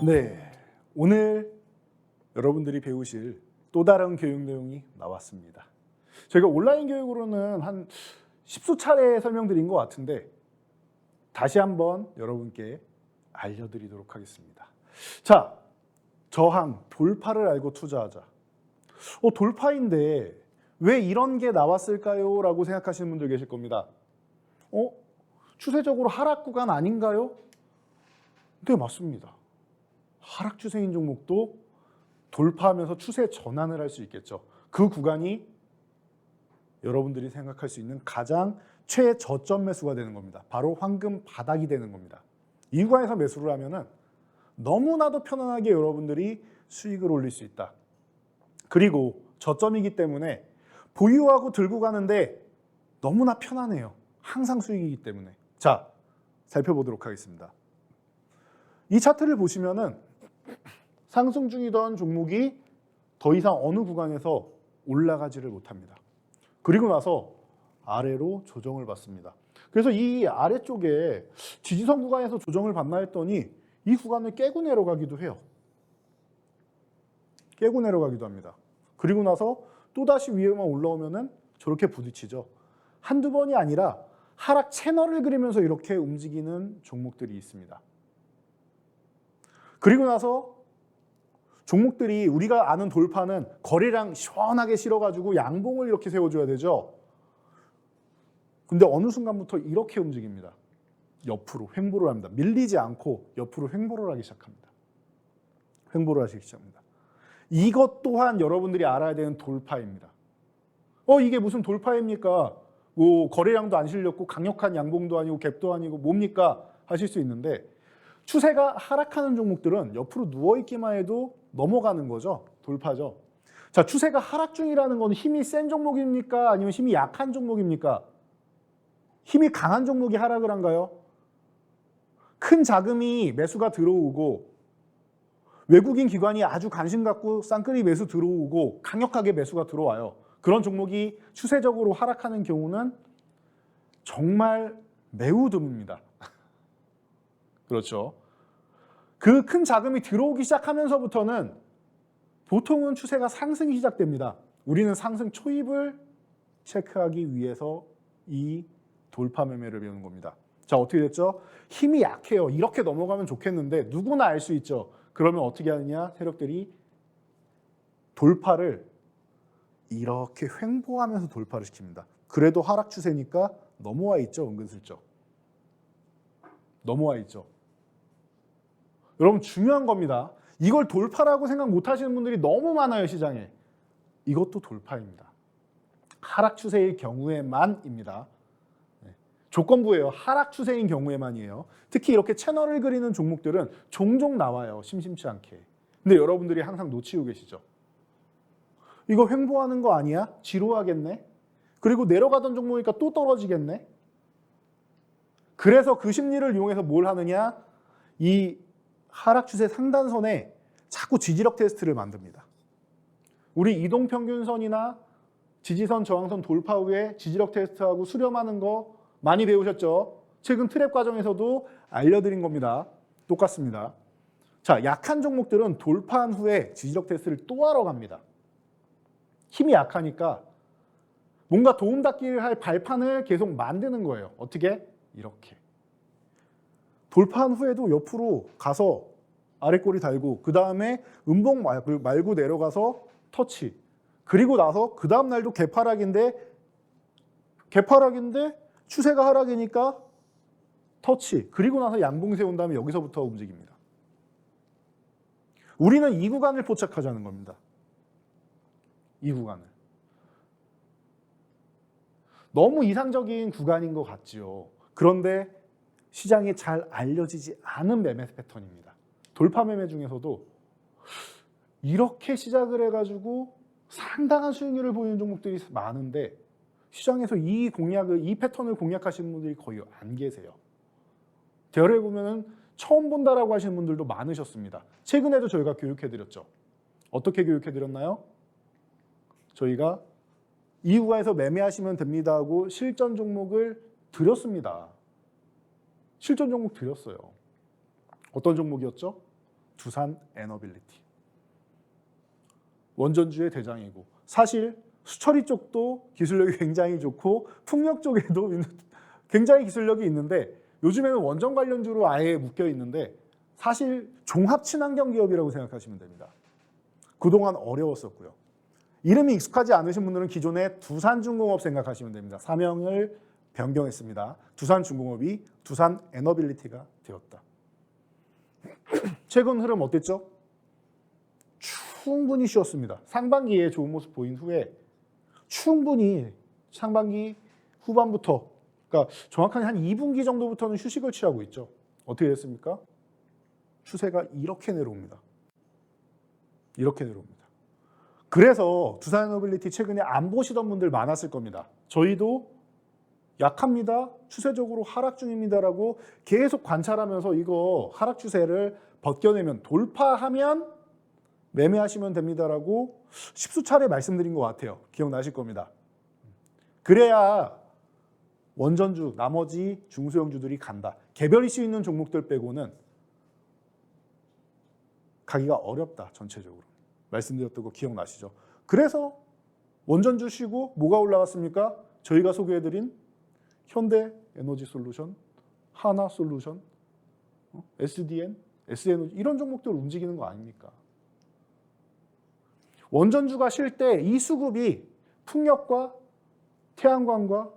네, 오늘 여러분들이 배우실 또 다른 교육 내용이 나왔습니다. 저희가 온라인 교육으로는 한 10수 차례 설명드린 것 같은데 다시 한번 여러분께 알려드리도록 하겠습니다. 자, 저항, 돌파를 알고 투자하자. 돌파인데 왜 이런 게 나왔을까요? 라고 생각하시는 분들 계실 겁니다. 추세적으로 하락 구간 아닌가요? 네, 맞습니다. 하락 추세인 종목도 돌파하면서 추세 전환을 할 수 있겠죠. 그 구간이 여러분들이 생각할 수 있는 가장 최저점 매수가 되는 겁니다. 바로 황금 바닥이 되는 겁니다. 이 구간에서 매수를 하면은 너무나도 편안하게 여러분들이 수익을 올릴 수 있다. 그리고 저점이기 때문에 보유하고 들고 가는데 너무나 편안해요. 항상 수익이기 때문에. 자, 살펴보도록 하겠습니다. 이 차트를 보시면은 상승 중이던 종목이 더 이상 어느 구간에서 올라가지를 못합니다. 그리고 나서 아래로 조정을 받습니다. 그래서 이 아래쪽에 지지선 구간에서 조정을 받나 했더니 이 구간을 깨고 내려가기도 해요. 깨고 내려가기도 합니다. 그리고 나서 또다시 위에만 올라오면은 저렇게 부딪히죠. 한두 번이 아니라 하락 채널을 그리면서 이렇게 움직이는 종목들이 있습니다. 그리고 나서 종목들이 우리가 아는 돌파는 거래량 시원하게 실어가지고 양봉을 이렇게 세워줘야 되죠. 근데 어느 순간부터 이렇게 움직입니다. 옆으로 횡보를 합니다. 밀리지 않고 옆으로 횡보를 하기 시작합니다. 횡보를 하기 시작합니다. 이것 또한 여러분들이 알아야 되는 돌파입니다. 이게 무슨 돌파입니까? 거래량도 안 실렸고 강력한 양봉도 아니고 갭도 아니고 뭡니까? 하실 수 있는데 추세가 하락하는 종목들은 옆으로 누워있기만 해도 넘어가는 거죠. 돌파죠. 자, 추세가 하락 중이라는 건 힘이 센 종목입니까? 아니면 힘이 약한 종목입니까? 힘이 강한 종목이 하락을 한가요? 큰 자금이 매수가 들어오고 외국인 기관이 아주 관심 갖고 쌍끌이 매수 들어오고 강력하게 매수가 들어와요. 그런 종목이 추세적으로 하락하는 경우는 정말 매우 드뭅니다. 그렇죠. 그 큰 자금이 들어오기 시작하면서부터는 보통은 추세가 상승이 시작됩니다. 우리는 상승 초입을 체크하기 위해서 이 돌파 매매를 배우는 겁니다. 자, 어떻게 됐죠? 힘이 약해요. 이렇게 넘어가면 좋겠는데 누구나 알 수 있죠. 그러면 어떻게 하느냐? 세력들이 돌파를 이렇게 횡보하면서 돌파를 시킵니다. 그래도 하락 추세니까 넘어와 있죠. 은근슬쩍. 넘어와 있죠. 여러분 중요한 겁니다. 이걸 돌파라고 생각 못 하시는 분들이 너무 많아요. 시장에. 이것도 돌파입니다. 하락 추세일 경우에만입니다. 조건부예요. 하락 추세인 경우에만이에요. 특히 이렇게 채널을 그리는 종목들은 종종 나와요. 심심치 않게. 근데 여러분들이 항상 놓치고 계시죠. 이거 횡보하는 거 아니야? 지루하겠네? 그리고 내려가던 종목이니까 또 떨어지겠네? 그래서 그 심리를 이용해서 뭘 하느냐? 이 하락 추세 상단선에 자꾸 지지력 테스트를 만듭니다. 우리 이동평균선이나 지지선, 저항선 돌파 후에 지지력 테스트하고 수렴하는 거 많이 배우셨죠? 최근 트랩 과정에서도 알려드린 겁니다. 똑같습니다. 자, 약한 종목들은 돌파한 후에 지지력 테스트를 또 하러 갑니다. 힘이 약하니까 뭔가 도움닫기를 할 발판을 계속 만드는 거예요. 어떻게? 이렇게. 돌파한 후에도 옆으로 가서 아랫꼬리 달고 그 다음에 음봉 말고 내려가서 터치. 그리고 나서 그 다음 날도 개파락인데 추세가 하락이니까 터치. 그리고 나서 양봉세 온 다음에 여기서부터 움직입니다. 우리는 이 구간을 포착하자는 겁니다. 이 구간을. 너무 이상적인 구간인 것 같지요. 그런데 시장에 잘 알려지지 않은 매매 패턴입니다. 돌파 매매 중에서도 이렇게 시작을 해가지고 상당한 수익률을 보이는 종목들이 많은데 시장에서 이 패턴을 공략하시는 분들이 거의 안 계세요. 대화를 보면은 처음 본다라고 하시는 분들도 많으셨습니다. 최근에도 저희가 교육해드렸죠. 어떻게 교육해드렸나요? 저희가 이 구간에서 매매하시면 됩니다 하고 실전 종목을 드렸습니다. 실전 종목 드렸어요. 어떤 종목이었죠? 두산 에너빌리티. 원전주의 대장이고 사실 수처리 쪽도 기술력이 굉장히 좋고 풍력 쪽에도 굉장히 기술력이 있는데 요즘에는 원전 관련주로 아예 묶여 있는데 사실 종합 친환경 기업이라고 생각하시면 됩니다. 그동안 어려웠었고요. 이름이 익숙하지 않으신 분들은 기존에 두산중공업 생각하시면 됩니다. 사명을 변경했습니다. 두산중공업이 두산 에너빌리티가 되었다. 최근 흐름 어땠죠? 충분히 쉬었습니다. 상반기에 좋은 모습 보인 후에 충분히 상반기 후반부터 그러니까 정확하게 한 2분기 정도부터는 휴식을 취하고 있죠. 어떻게 됐습니까? 추세가 이렇게 내려옵니다. 이렇게 내려옵니다. 그래서 두산에너빌리티 최근에 안 보시던 분들 많았을 겁니다. 저희도 약합니다. 추세적으로 하락 중입니다라고 계속 관찰하면서 이거 하락 추세를 벗겨내면 돌파하면 매매하시면 됩니다라고 십수 차례 말씀드린 것 같아요. 기억나실 겁니다. 그래야 원전주, 나머지 중소형주들이 간다. 개별 이슈 있는 종목들 빼고는 가기가 어렵다. 전체적으로. 말씀드렸던 거 기억나시죠? 그래서 원전주 쉬고 뭐가 올라갔습니까? 저희가 소개해드린 현대에너지솔루션, 하나솔루션, SDN, S에너지 이런 종목들 움직이는 거 아닙니까? 원전주가 쉴 때 이 수급이 풍력과 태양광과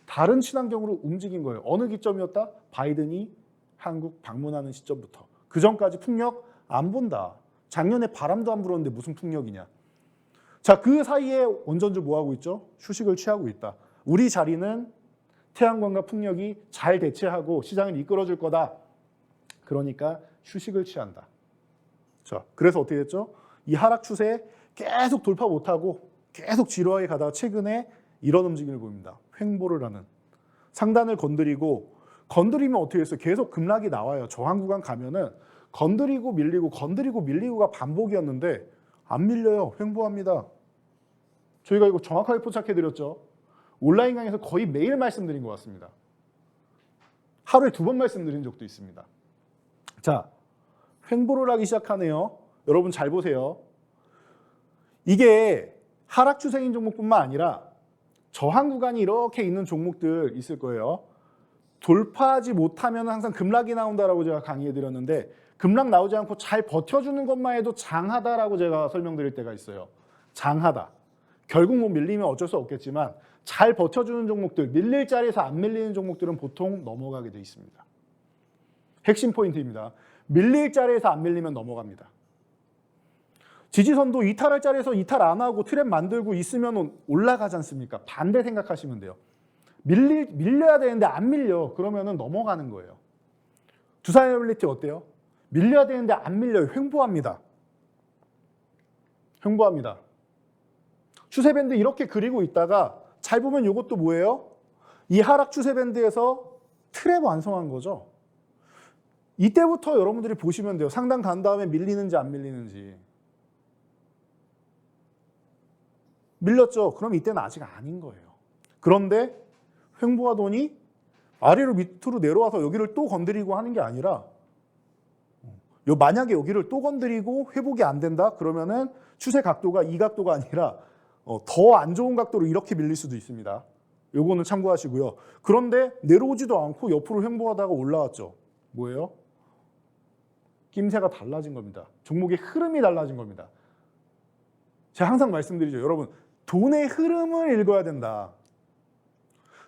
다른 친환경으로 움직인 거예요. 어느 기점이었다? 바이든이 한국 방문하는 시점부터. 그 전까지 풍력 안 본다. 작년에 바람도 안 불었는데 무슨 풍력이냐. 자, 그 사이에 원전주 뭐 하고 있죠? 휴식을 취하고 있다. 우리 자리는 태양광과 풍력이 잘 대체하고 시장을 이끌어줄 거다. 그러니까 휴식을 취한다. 자, 그래서 어떻게 됐죠? 이 하락 추세에 계속 돌파 못하고 계속 지루하게 가다가 최근에 이런 움직임을 보입니다. 횡보를 하는. 상단을 건드리면 어떻게 했어요? 계속 급락이 나와요. 저항 구간 가면은 건드리고 밀리고가 반복이었는데 안 밀려요. 횡보합니다. 저희가 이거 정확하게 포착해드렸죠. 온라인 강의에서 거의 매일 말씀드린 것 같습니다. 하루에 2번 말씀드린 적도 있습니다. 자, 횡보를 하기 시작하네요. 여러분 잘 보세요. 이게 하락 추세인 종목뿐만 아니라 저항 구간이 이렇게 있는 종목들 있을 거예요. 돌파하지 못하면 항상 급락이 나온다라고 제가 강의해드렸는데 급락 나오지 않고 잘 버텨주는 것만 해도 장하다라고 제가 설명드릴 때가 있어요. 장하다. 결국 뭐 밀리면 어쩔 수 없겠지만 잘 버텨주는 종목들, 밀릴 자리에서 안 밀리는 종목들은 보통 넘어가게 돼 있습니다. 핵심 포인트입니다. 밀릴 자리에서 안 밀리면 넘어갑니다. 지지선도 이탈할 자리에서 이탈 안 하고 트랩 만들고 있으면 올라가지 않습니까? 반대 생각하시면 돼요. 밀려야 되는데 안 밀려. 그러면은 넘어가는 거예요. 두산에너빌리티 어때요? 밀려야 되는데 안 밀려요. 횡보합니다. 횡보합니다. 추세밴드 이렇게 그리고 있다가 잘 보면 이것도 뭐예요? 이 하락 추세밴드에서 트랩 완성한 거죠. 이때부터 여러분들이 보시면 돼요. 상단 간 다음에 밀리는지 안 밀리는지. 밀렸죠? 그럼 이때는 아직 아닌 거예요. 그런데 횡보하더니 아래로 밑으로 내려와서 여기를 또 건드리고 하는 게 아니라 만약에 여기를 또 건드리고 회복이 안 된다? 그러면은 추세 각도가 이 각도가 아니라 더 안 좋은 각도로 이렇게 밀릴 수도 있습니다. 요거는 참고하시고요. 그런데 내려오지도 않고 옆으로 횡보하다가 올라왔죠. 뭐예요? 낌새가 달라진 겁니다. 종목의 흐름이 달라진 겁니다. 제가 항상 말씀드리죠. 여러분, 돈의 흐름을 읽어야 된다.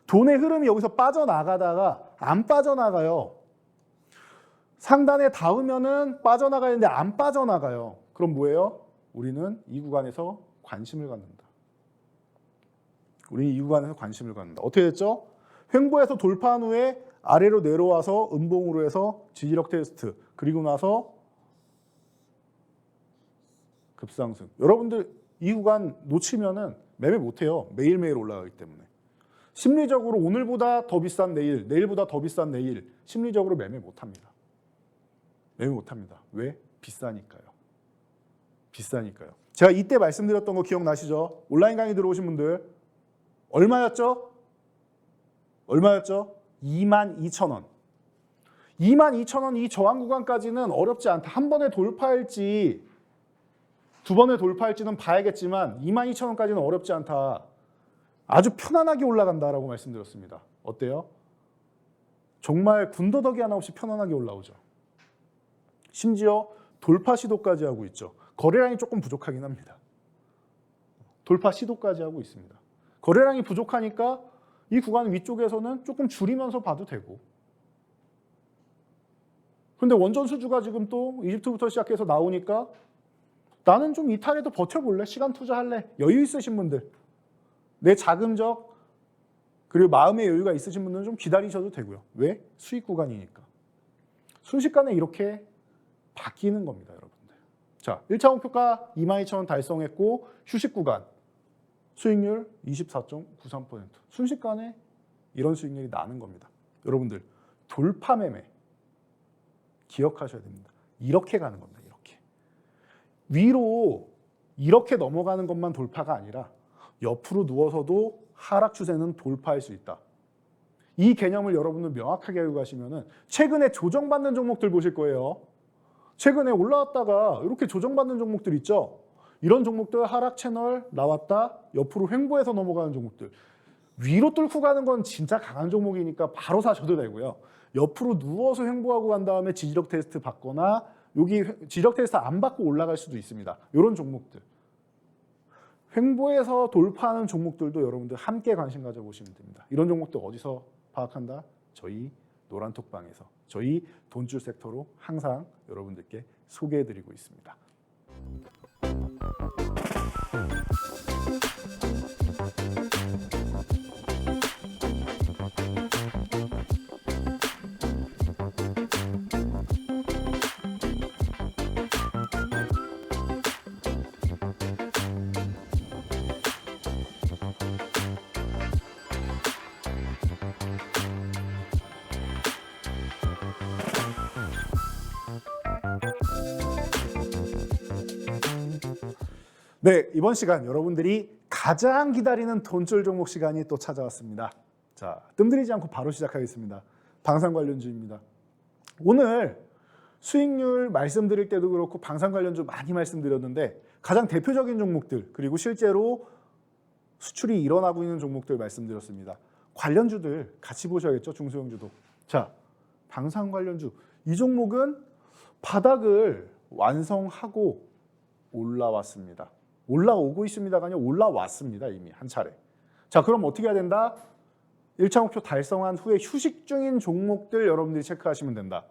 돈의 흐름이 여기서 빠져나가다가 안 빠져나가요. 상단에 닿으면은 빠져나가는데 안 빠져나가요. 그럼 뭐예요? 우리는 이 구간에서 관심을 갖는다. 우리는 이 구간에서 관심을 갖는다. 어떻게 됐죠? 횡보에서 돌파한 후에 아래로 내려와서 음봉으로 해서 지지력 테스트, 그리고 나서 급상승. 여러분들 이 구간 놓치면은 매매 못해요. 매일매일 올라가기 때문에. 심리적으로 오늘보다 더 비싼 내일, 내일보다 더 비싼 내일, 심리적으로 매매 못합니다. 매매 못합니다. 왜? 비싸니까요. 비싸니까요. 제가 이때 말씀드렸던 거 기억나시죠? 온라인 강의 들어오신 분들 얼마였죠? 얼마였죠? 22,000원. 22,000원 이 저항 구간까지는 어렵지 않다. 한 번에 돌파할지 두 번에 돌파할지는 봐야겠지만 22,000원까지는 어렵지 않다. 아주 편안하게 올라간다라고 말씀드렸습니다. 어때요? 정말 군더더기 하나 없이 편안하게 올라오죠. 심지어 돌파 시도까지 하고 있죠. 거래량이 조금 부족하긴 합니다. 돌파 시도까지 하고 있습니다. 거래량이 부족하니까 이 구간 위쪽에서는 조금 줄이면서 봐도 되고. 그런데 원전 수주가 지금 또 이집트부터 시작해서 나오니까 나는 좀 이탈해도 버텨볼래? 시간 투자할래? 여유 있으신 분들, 내 자금적 그리고 마음의 여유가 있으신 분들은 좀 기다리셔도 되고요. 왜? 수익 구간이니까. 순식간에 이렇게 바뀌는 겁니다, 여러분들. 자, 1차 목표가 22,000원 달성했고 휴식 구간 수익률 24.93%. 순식간에 이런 수익률이 나는 겁니다. 여러분들 돌파 매매 기억하셔야 됩니다. 이렇게 가는 겁니다. 이렇게. 위로 이렇게 넘어가는 것만 돌파가 아니라 옆으로 누워서도 하락 추세는 돌파할 수 있다. 이 개념을 여러분들 명확하게 알고 가시면은 최근에 조정받는 종목들 보실 거예요. 최근에 올라왔다가 이렇게 조정받는 종목들 있죠. 이런 종목들 하락 채널 나왔다 옆으로 횡보해서 넘어가는 종목들. 위로 뚫고 가는 건 진짜 강한 종목이니까 바로 사셔도 되고요. 옆으로 누워서 횡보하고 간 다음에 지지력 테스트 받거나 여기 지지력 테스트 안 받고 올라갈 수도 있습니다. 이런 종목들. 횡보해서 돌파하는 종목들도 여러분들 함께 관심 가져보시면 됩니다. 이런 종목들 어디서 파악한다? 저희 노란톡방에서 저희 돈줄 섹터로 항상 여러분들께 소개해드리고 있습니다. 네, 이번 시간 여러분들이 가장 기다리는 돈줄 종목 시간이 또 찾아왔습니다. 자, 뜸들이지 않고 바로 시작하겠습니다. 방산 관련주입니다. 오늘 수익률 말씀드릴 때도 그렇고 방산 관련주 많이 말씀드렸는데 가장 대표적인 종목들 그리고 실제로 수출이 일어나고 있는 종목들 말씀드렸습니다. 관련주들 같이 보셔야겠죠, 중소형주도. 자, 방산 관련주 이 종목은 바닥을 완성하고 올라왔습니다. 올라오고 있습니다가 아니라 올라왔습니다. 이미 한 차례. 자, 그럼 어떻게 해야 된다? 1차 목표 달성한 후에 휴식 중인 종목들 여러분들이 체크하시면 된다.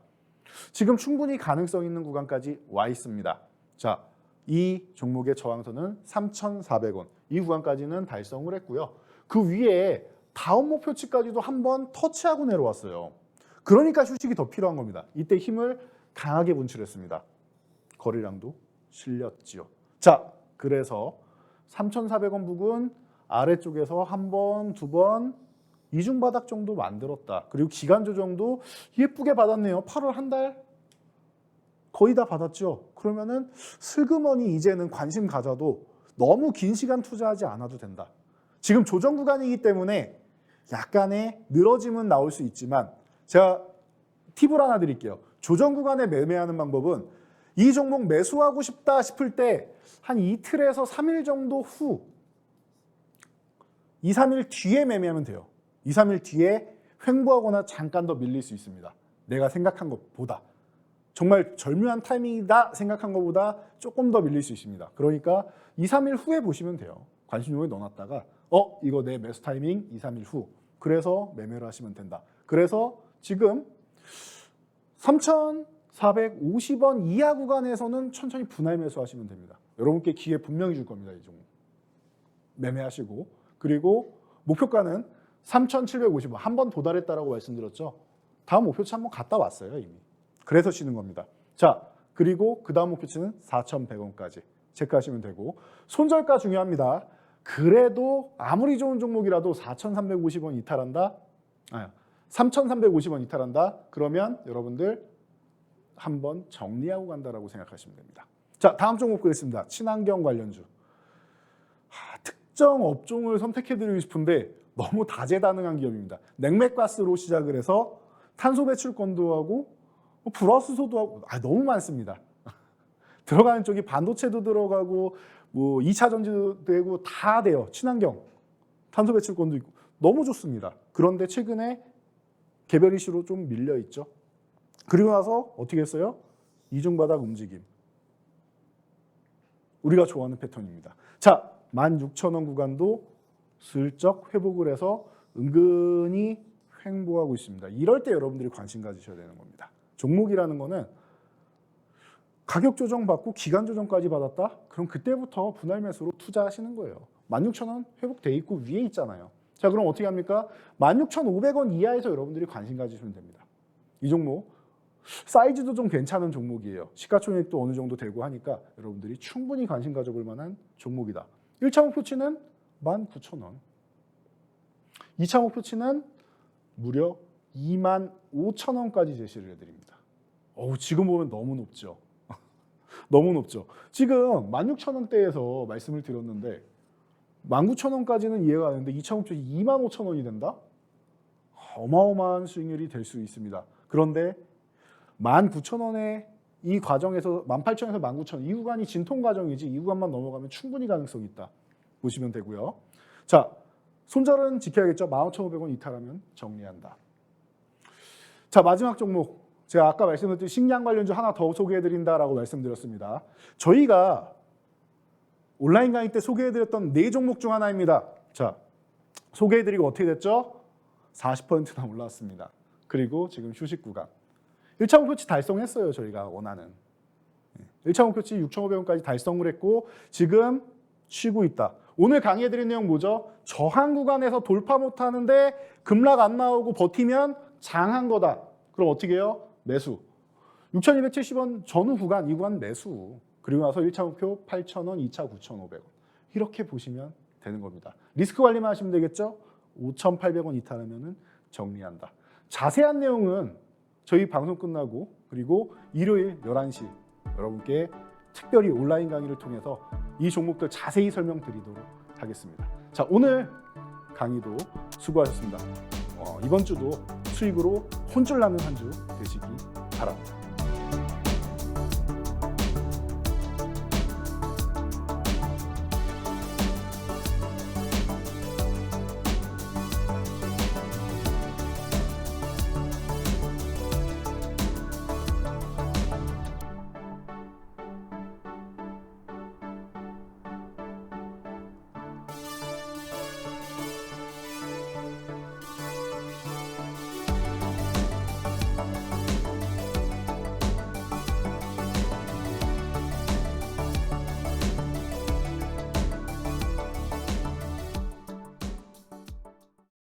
지금 충분히 가능성 있는 구간까지 와 있습니다. 자, 이 종목의 저항선은 3,400원. 이 구간까지는 달성을 했고요. 그 위에 다음 목표치까지도 한번 터치하고 내려왔어요. 그러니까 휴식이 더 필요한 겁니다. 이때 힘을 강하게 분출했습니다. 거래량도 실렸지요. 자, 그래서 3,400원 부근 아래쪽에서 한 번, 두 번 이중 바닥 정도 만들었다. 그리고 기간 조정도 예쁘게 받았네요. 8월 한 달 거의 다 받았죠. 그러면은 슬그머니 이제는 관심 가져도 너무 긴 시간 투자하지 않아도 된다. 지금 조정 구간이기 때문에 약간의 늘어짐은 나올 수 있지만 제가 팁을 하나 드릴게요. 조정 구간에 매매하는 방법은 이 종목 매수하고 싶다 싶을 때 한 이틀에서 3일 정도 후 2, 3일 뒤에 매매하면 돼요. 2, 3일 뒤에 횡보하거나 잠깐 더 밀릴 수 있습니다. 내가 생각한 것보다. 정말 절묘한 타이밍이다 생각한 것보다 조금 더 밀릴 수 있습니다. 그러니까 2, 3일 후에 보시면 돼요. 관심 종목에 넣어놨다가 이거 내 매수 타이밍 2, 3일 후. 그래서 매매를 하시면 된다. 그래서 지금 3,450원 이하 구간에서는 천천히 분할 매수하시면 됩니다. 여러분께 기회 분명히 줄 겁니다. 이 종목. 매매하시고 그리고 목표가는 3,750원 한 번 도달했다라고 말씀드렸죠. 다음 목표치 한번 갔다 왔어요 이미. 그래서 쉬는 겁니다. 자, 그리고 그 다음 목표치는 4,100원까지 체크하시면 되고 손절가 중요합니다. 그래도 아무리 좋은 종목이라도 4,350원 이탈한다? 3,350원 이탈한다? 그러면 여러분들 한번 정리하고 간다라고 생각하시면 됩니다. 자, 다음 종목 보겠습니다. 친환경 관련주. 특정 업종을 선택해드리고 싶은데 너무 다재다능한 기업입니다. 냉맥가스로 시작을 해서 탄소 배출 건조하고 불화수소도 하고 너무 많습니다. 들어가는 쪽이 반도체도 들어가고 뭐 2차 전지도 되고 다 돼요. 친환경, 탄소 배출권도 있고 너무 좋습니다. 그런데 최근에 개별 이슈로 좀 밀려 있죠. 그리고 나서 어떻게 했어요? 이중바닥 움직임. 우리가 좋아하는 패턴입니다. 자, 16,000원 구간도 슬쩍 회복을 해서 은근히 횡보하고 있습니다. 이럴 때 여러분들이 관심 가지셔야 되는 겁니다. 종목이라는 거는 가격 조정 받고 기간 조정까지 받았다? 그럼 그때부터 분할 매수로 투자하시는 거예요. 16,000원 회복돼 있고 위에 있잖아요. 자, 그럼 어떻게 합니까? 16,500원 이하에서 여러분들이 관심 가지시면 됩니다. 이 종목 사이즈도 좀 괜찮은 종목이에요. 시가총액도 어느 정도 되고 하니까 여러분들이 충분히 관심 가져볼 만한 종목이다. 1차 목표치는 19,000원. 2차 목표치는 무려 25,000원까지 제시를 해드립니다. 지금 보면 너무 높죠. 너무 높죠. 지금 16,000원대에서 말씀을 드렸는데 19,000원까지는 이해가 가는데 2차 목표치 25,000원이 된다? 어마어마한 수익률이 될 수 있습니다. 그런데 19,000원의 이 과정에서 18,000원에서 19,000원 이 구간이 진통 과정이지 이 구간만 넘어가면 충분히 가능성이 있다 보시면 되고요. 자, 손절은 지켜야겠죠. 15,500원 이탈하면 정리한다. 자, 마지막 종목 제가 아까 말씀드렸듯이 식량 관련주 하나 더 소개해드린다라고 말씀드렸습니다. 저희가 온라인 강의 때 소개해드렸던 4종목 중 하나입니다. 자, 소개해드리고 어떻게 됐죠? 40%나 올라왔습니다. 그리고 지금 휴식 구간. 1차 목표치 달성했어요. 저희가 원하는. 1차 목표치 6,500원까지 달성을 했고 지금 쉬고 있다. 오늘 강의해드린 내용 뭐죠? 저항 구간에서 돌파 못하는데 급락 안 나오고 버티면 장한 거다. 그럼 어떻게 해요? 매수. 6,270원 전후 구간, 이 구간 매수. 그리고 나서 1차 목표 8,000원, 2차 9,500원. 이렇게 보시면 되는 겁니다. 리스크 관리만 하시면 되겠죠? 5,800원 이탈하면 정리한다. 자세한 내용은 저희 방송 끝나고 그리고 일요일 11시 여러분께 특별히 온라인 강의를 통해서 이 종목들 자세히 설명드리도록 하겠습니다. 자, 오늘 강의도 수고하셨습니다. 이번 주도 수익으로 혼쭐 나는 한 주 되시기 바랍니다.